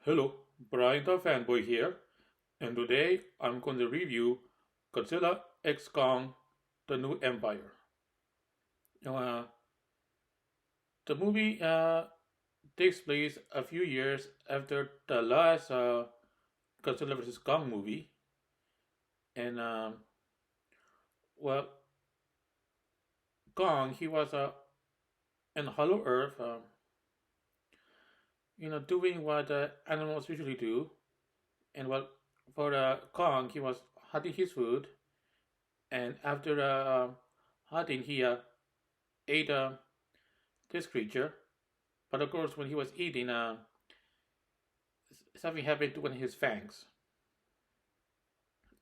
Hello, Brian the Fanboy here, and today I'm going to review Godzilla X Kong The New Empire. Now, the movie takes place a few years after the last Godzilla vs. Kong movie, and well, Kong he was in Hollow Earth, doing what animals usually do, and well, for Kong he was hunting his food, and after hunting he ate this creature. But of course, when he was eating, something happened to one of his fangs.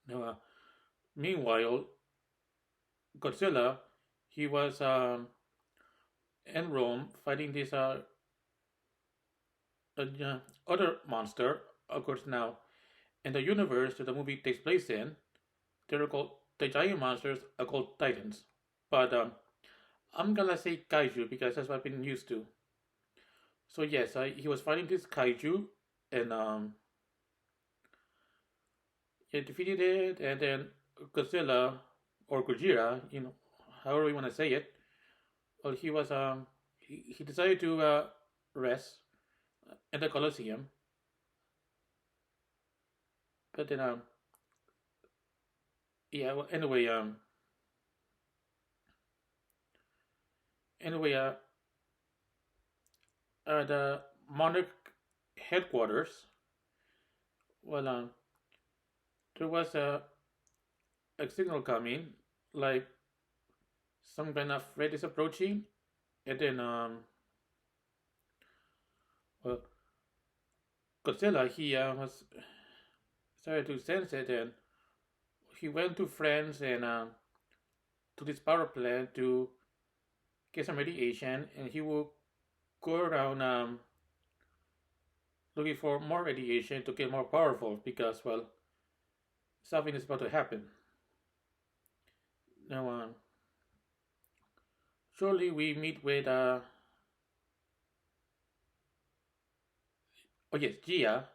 Now, meanwhile, Godzilla, he was in Rome fighting this other monster. Of course, now in the universe that the movie takes place in, they're called the giant monsters are called Titans. But I'm gonna say kaiju because that's what I've been used to. So yes, he was fighting this kaiju, and he defeated it, and then Godzilla or Gojira, however you want to say it. Well, he decided to rest in the Colosseum, but then yeah. Well, anyway, the monarch headquarters. Well, there was a signal coming, like some kind of threat is approaching, and then well, Godzilla he was started to sense it, and he went to France and to this power plant to get some radiation, and he will go around looking for more radiation to get more powerful because well, something is about to happen. Now, shortly we meet with oh yes, Gia.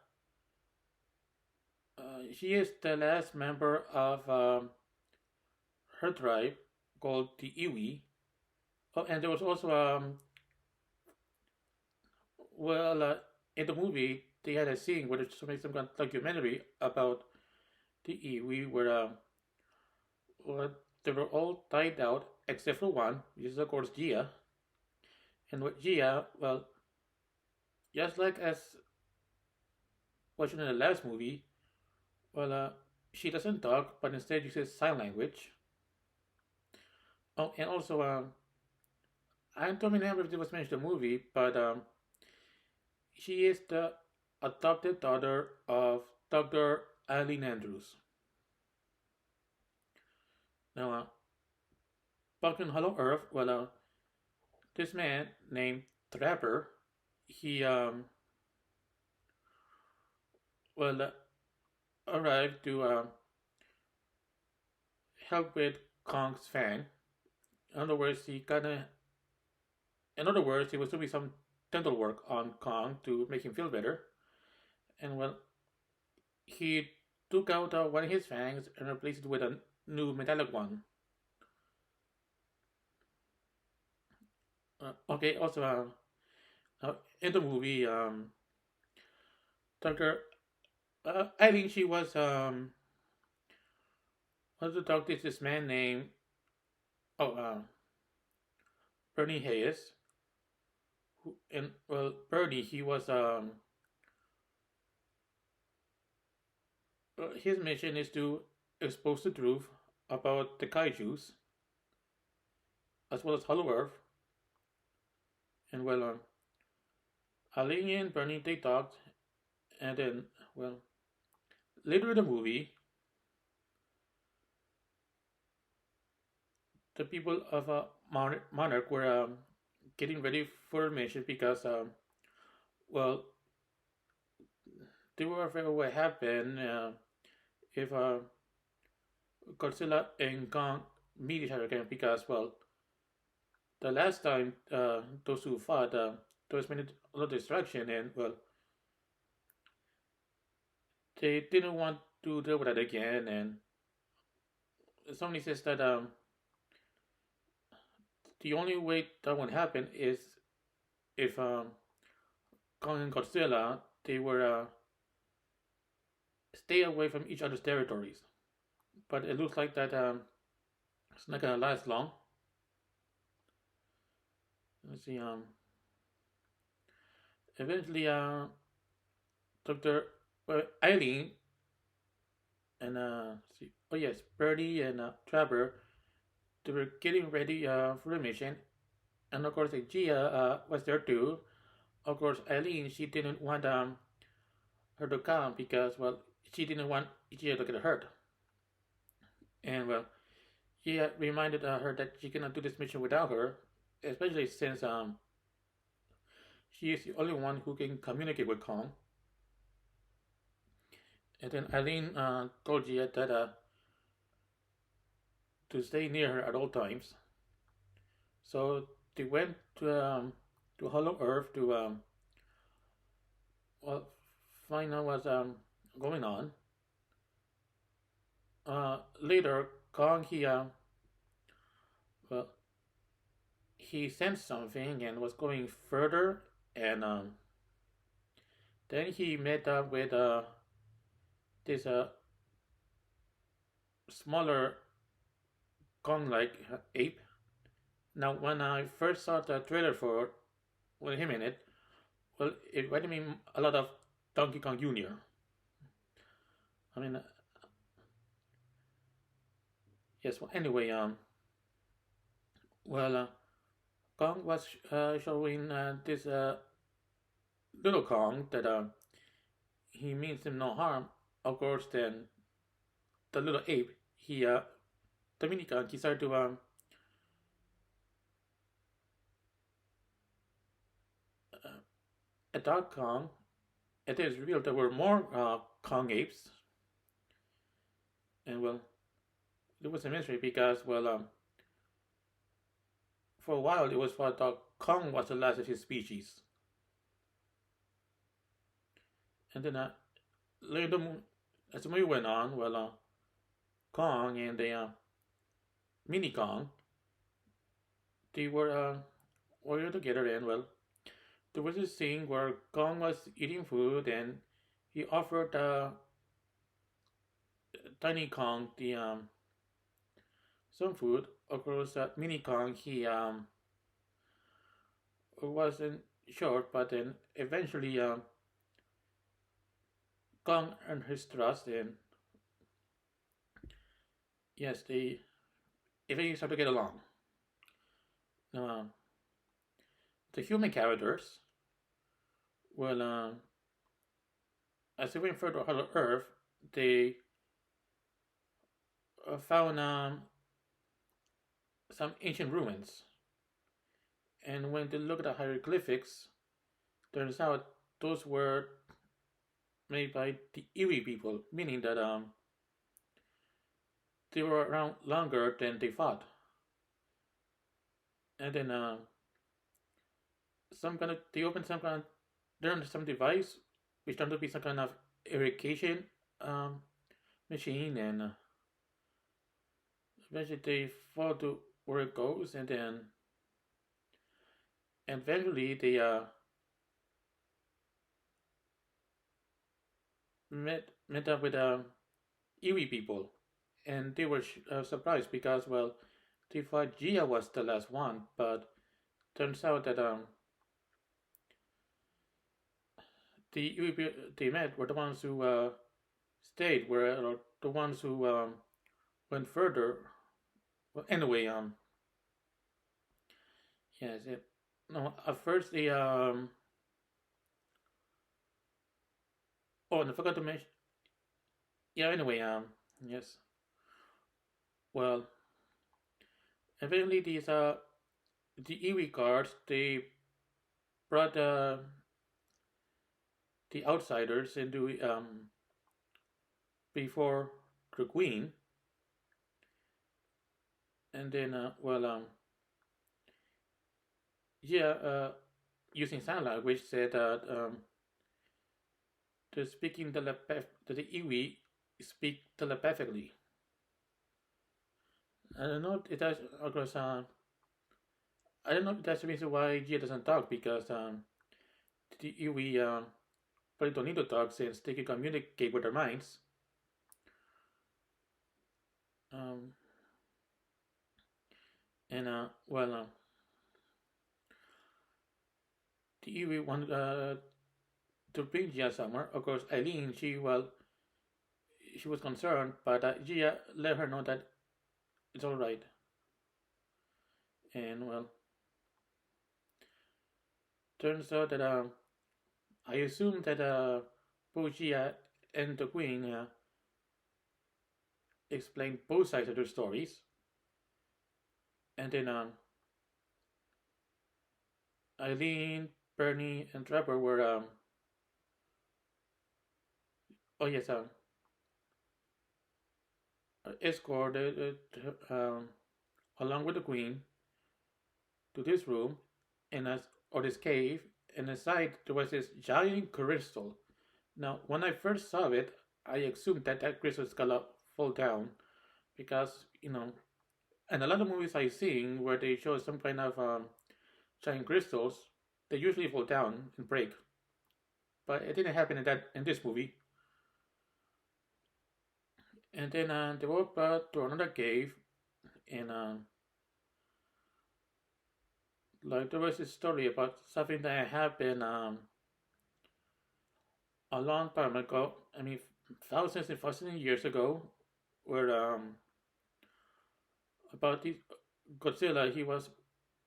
She is the last member of her tribe called the Iwi. Oh, and there was also well, in the movie they had a scene where they made some kind of documentary about the Iwi, where they were all tied out except for one, which is of course Gia. And with Gia, well, just like as watching in the last movie, well, she doesn't talk, but instead uses sign language. Oh, and also, I don't remember if it was mentioned in the movie, but she is the adopted daughter of Dr. Eileen Andrews. Now, back in Hollow Earth, well, this man named Trapper, he well arrived to help with Kong's fang. In other words, he was doing some dental work on Kong to make him feel better. And well, he took out one of his fangs and replaced it with a new metallic one. Okay, also, in the movie, Dr. I think she was to talk to this man named oh Bernie Hayes. And well, Bernie he was his mission is to expose the truth about the kaiju's as well as Hollow Earth. And well, Ali and Bernie they talked, and then well later in the movie, the people of Monarch were getting ready for a mission because well they were afraid of what happened if Godzilla and Kong meet each other again because well the last time those two fought there was many a lot of destruction and well they didn't want to deal with that again, and somebody says that the only way that would happen is if Kong and Godzilla they were stay away from each other's territories. But it looks like that it's not gonna last long. Let's see. Eventually, Doctor Eileen and see, oh yes, Birdie and Trevor, they were getting ready for the mission, and of course, Gia was there too. Of course, Eileen she didn't want her to come because well, she didn't want Gia to get hurt, and well, Gia reminded her that she cannot do this mission without her, especially since she is the only one who can communicate with Kong. And then Eileen told Gia that to stay near her at all times. So they went to Hollow Earth to well find out what's going on. Later, Kong well he sensed something and was going further, and then he met up with this smaller Kong-like ape. Now, when I first saw the trailer for with him in it, well, it reminded me a lot of Donkey Kong Jr. I mean, yes. Well, anyway, well, Kong was showing this little Kong that he means him no harm. Of course, then the little ape, the mini Kong, he started to attack Kong. It is revealed there were more Kong apes, and well, it was a mystery because well, for a while it was thought that Kong was the last of his species, and then later as the movie went on, well, Kong and the mini Kong, they were warrior together, and well, there was this scene where Kong was eating food, and he offered Tiny Kong the some food. Of course, Mini Kong he wasn't sure, but then eventually Kong earned his trust, and yes, they eventually start to get along. Uh, the human characters, well, as they went further out of Earth, they found some ancient ruins. And when they look at the hieroglyphics, turns out those were made by the Erie people, meaning that they were around longer than they thought. And then they opened some kind of learned some device which turned to be some kind of irrigation machine, and eventually they follow to where it goes, and then eventually they met up with Iwi people, and they were surprised because well, they thought Gia was the last one, but turns out that the Iwi they met were the ones who stayed, were the ones who went further. Well, anyway, yes, no, at first the oh, and I forgot to mention. Yeah, anyway, yes. Well, eventually the Iwi guards they brought the outsiders into before the queen, and then well yeah, using sign language said that the Iwi speak telepathically. I don't know if that's of course I don't know if that's the reason why Gia doesn't talk because the Iwi probably don't need to talk since they can communicate with their minds. Um, and the Iwi want to bring Gia somewhere. Of course, Eileen she was concerned, but Gia let her know that it's all right. And turns out that I assume that both Gia and the Queen explained both sides of their stories, and then Eileen, Bernie, and Trevor were oh yes escorted along with the Queen to this room, and as or this cave, and inside there was this giant crystal. Now, when I first saw it, I assumed that that crystal was gonna fall down because and a lot of movies I seen where they show some kind of giant crystals, they usually fall down and break. But it didn't happen in this movie. And then they were brought to another cave, and like there was a story about something that happened a long time ago. I mean, thousands and thousands of years ago, where about this Godzilla. He was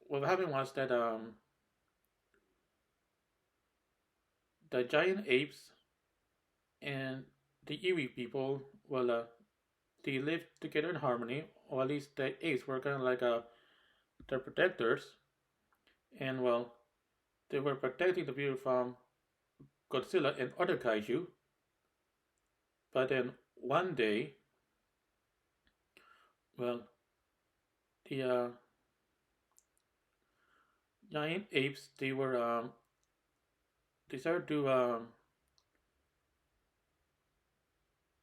what happened was that the giant apes and the Erie people, they lived together in harmony, or at least the apes were kind of like their protectors, and they were protecting the people from Godzilla and other kaiju. But then one day, well, the giant apes they started to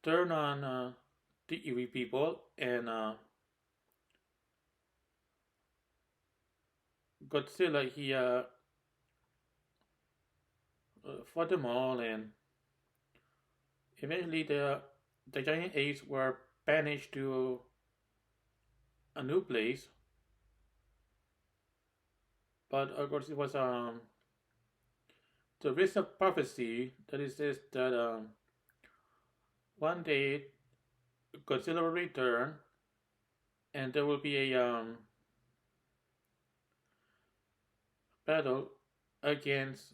turn on the Erie people, and Godzilla he fought them all, and eventually the giant apes were banished to a new place. But of course, it was the risk of prophecy that is this that one day Godzilla will return, and there will be a battle against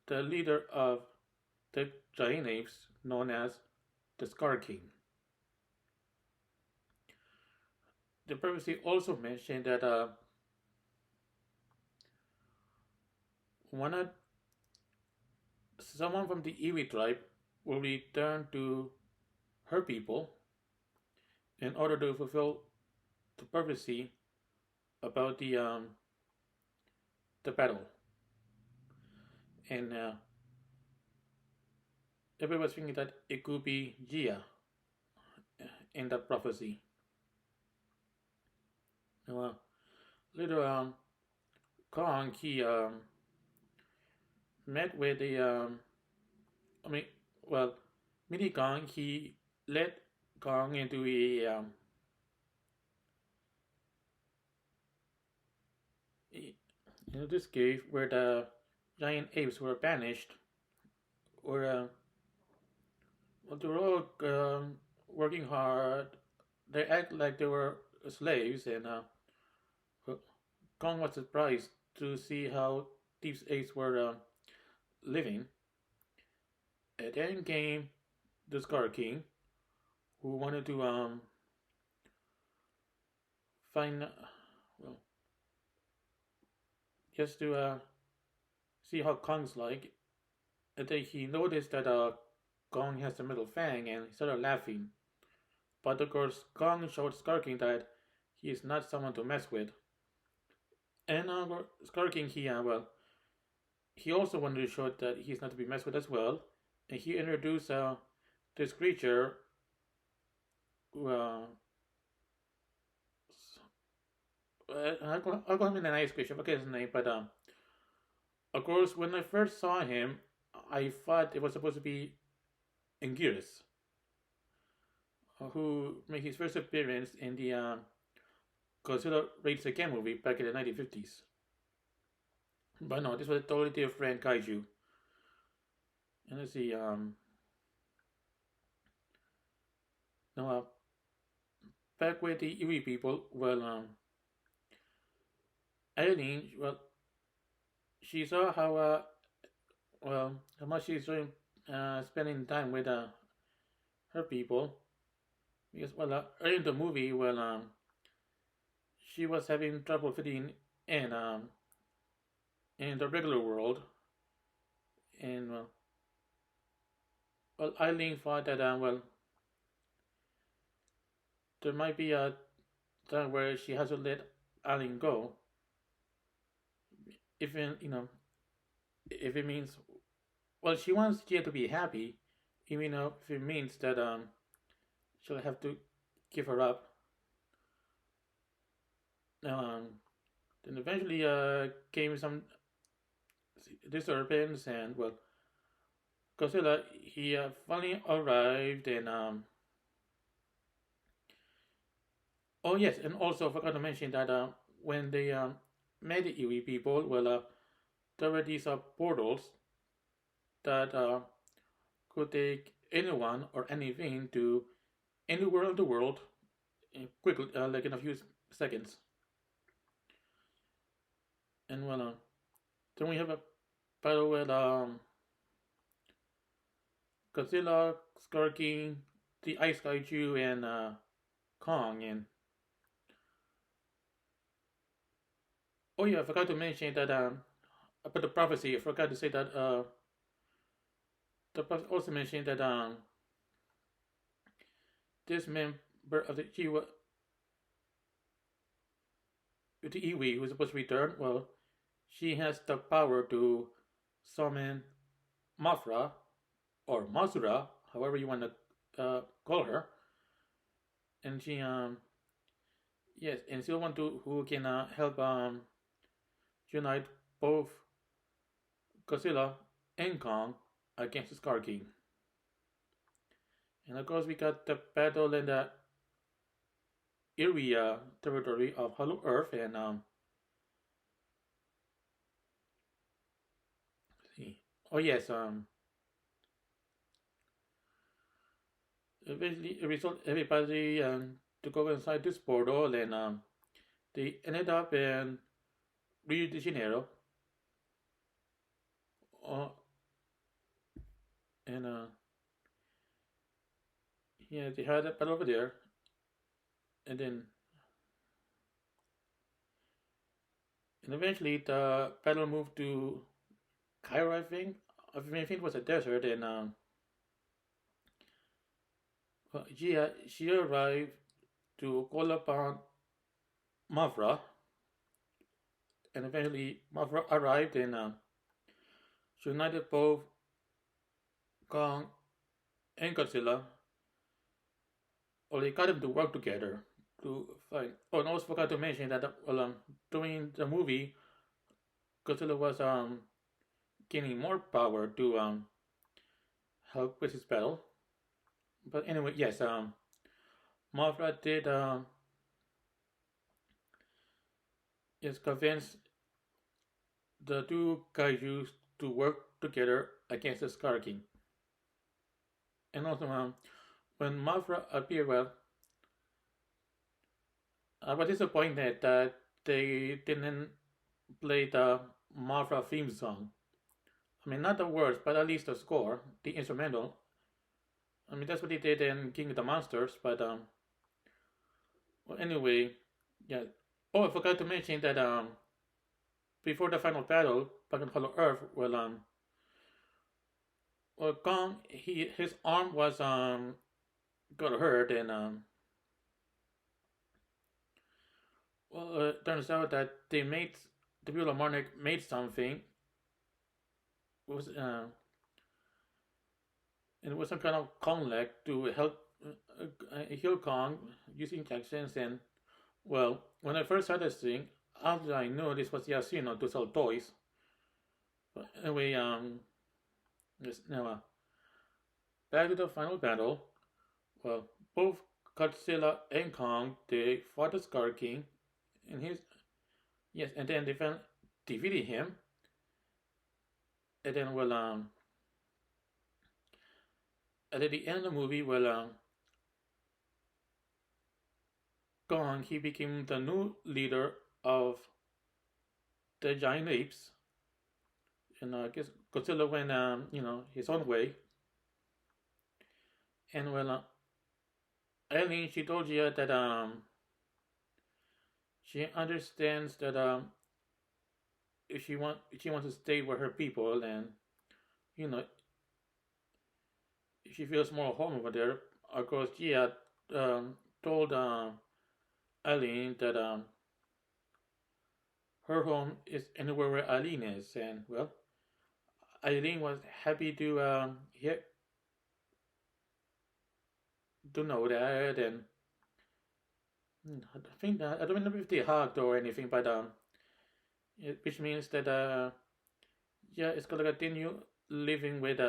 the leader of the giant apes, known as the Scar King. The prophecy also mentioned that one someone from the Erie tribe will return to her people in order to fulfill the prophecy about the battle. And everybody was thinking that it could be Gia in that prophecy. Well, later Kong he met with the I mean well Mini Kong he led Kong into this cave where the giant apes were banished, or they were all working hard. They act like they were slaves, and Kong was surprised to see how these apes were living. And then came the Scar King, who wanted to find well just to see how Kong's like. And then he noticed that Kong has a middle fang, and he started laughing. But of course, Kong showed Scar King that he is not someone to mess with. And Scar King, he also wanted to show that he's not to be messed with as well. and he introduced this creature. Uh, I'll call him a nice creature. I forget his name, but of course, when I first saw him, I thought it was supposed to be Anguirus, who made his first appearance in the Godzilla Raids Again movie back in the 1950s. But no, this was a totally different kaiju. And let's see, now back with the Erie people, well, Eileen, well, she saw how, how much she's doing, spending time with her people. Because, well, early in the movie, well, she was having trouble fitting in, in the regular world. And, well, Eileen thought that, there might be a time where she has to let Eileen go. If it, if it means, well, she wants Gia to be happy, even though if it means that she'll have to give her up. Um, then eventually came some disturbance, and well, Godzilla he finally arrived, and oh yes, and also I forgot to mention that when they met the Iwi people, well, there were these portals that could take anyone or anything to anywhere in the world quickly, like in a few seconds. And well, then we have a battle with Godzilla, Scar King, the Ice Kaiju, and Kong. And oh yeah, I forgot to mention that about the prophecy. I forgot to say that the prophet also mentioned that this member of the Jiwa, the Iwi, who's supposed to return, well, she has the power to summon Mafra or Masura, however you want to call her, and she yes, and she'll want to who can help unite both Godzilla and Kong against the Scar King. And of course, we got the battle in the area territory of Hollow Earth, and see. Oh yes, eventually it result everybody to go inside this portal, and they ended up in Rio de Janeiro. Uh, and yeah, they had a battle over there, and then and eventually the battle moved to Cairo, I think. I think it was a desert, and well, she arrived to call upon Mafra, and eventually Mafra arrived, and she united both Kong and Godzilla, or they got them to work together to fight. Oh, and I also forgot to mention that well, during the movie, Godzilla was gaining more power to help with his battle. But anyway, yes, Mothra did is convince the two kaijus to work together against the Scar King. And also, when Mothra appeared, well, I was disappointed that they didn't play the Mothra theme song. I mean, not the words, but at least the score, the instrumental. I mean, that's what they did in King of the Monsters, but well, anyway, yeah. Oh, I forgot to mention that before the final battle back on Hollow Earth, well, Kong, his arm was got hurt, and well, it turns out that the people of Monarch made something. It was and it was some kind of Kong-leg to help heal Kong using injections. And well, when I first started seeing, after I knew this was just to sell toys. But anyway, yes, now back to the final battle. Well, both Godzilla and Kong they fought the Scar King, and his yes, and then they defeated him, and then and at the end of the movie, Kong he became the new leader of the giant apes, and I guess Godzilla went his own way, and Eileen she told you that she understands that if she wants to stay with her people, and you know she feels more home over there. Of course, Gia told Eileen that her home is anywhere where Eileen is, and well, Eileen was happy to know that, and I think I don't remember if they hugged or anything, but which means that yeah, it's gonna continue living with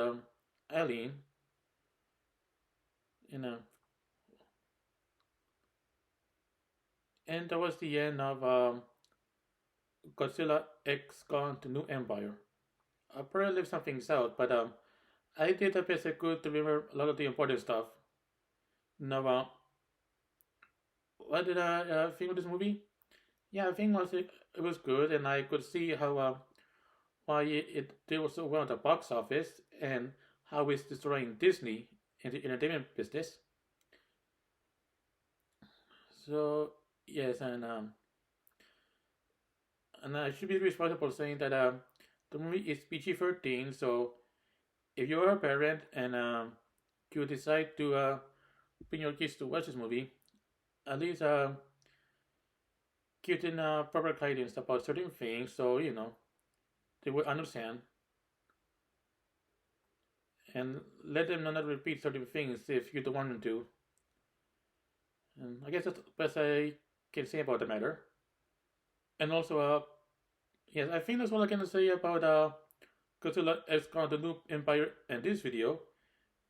Eileen, you know, and that was the end of Godzilla X Gone to New Empire. I probably left some things out, but I did the best I could to remember a lot of the important stuff. Now, what did I think of this movie? Yeah, I think it was good, and I could see how why it did so well at the box office, and how it's destroying Disney in the entertainment business. So yes, and I should be responsible for saying that the movie is PG-13. So if you're a parent and you decide to bring your kids to watch this movie, at least give them proper guidance about certain things, so they will understand, and let them not repeat certain things if you don't want them to. And I guess that's the best I can say about the matter. And also, yes, I think that's all I can say about Godzilla X Kong the Noob Empire in this video.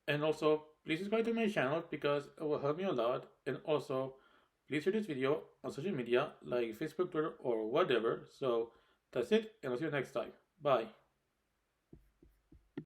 And also, please subscribe to my channel because it will help me a lot. And also, please share this video on social media like Facebook, Twitter, or whatever. So that's it, and I'll see you next time. Bye.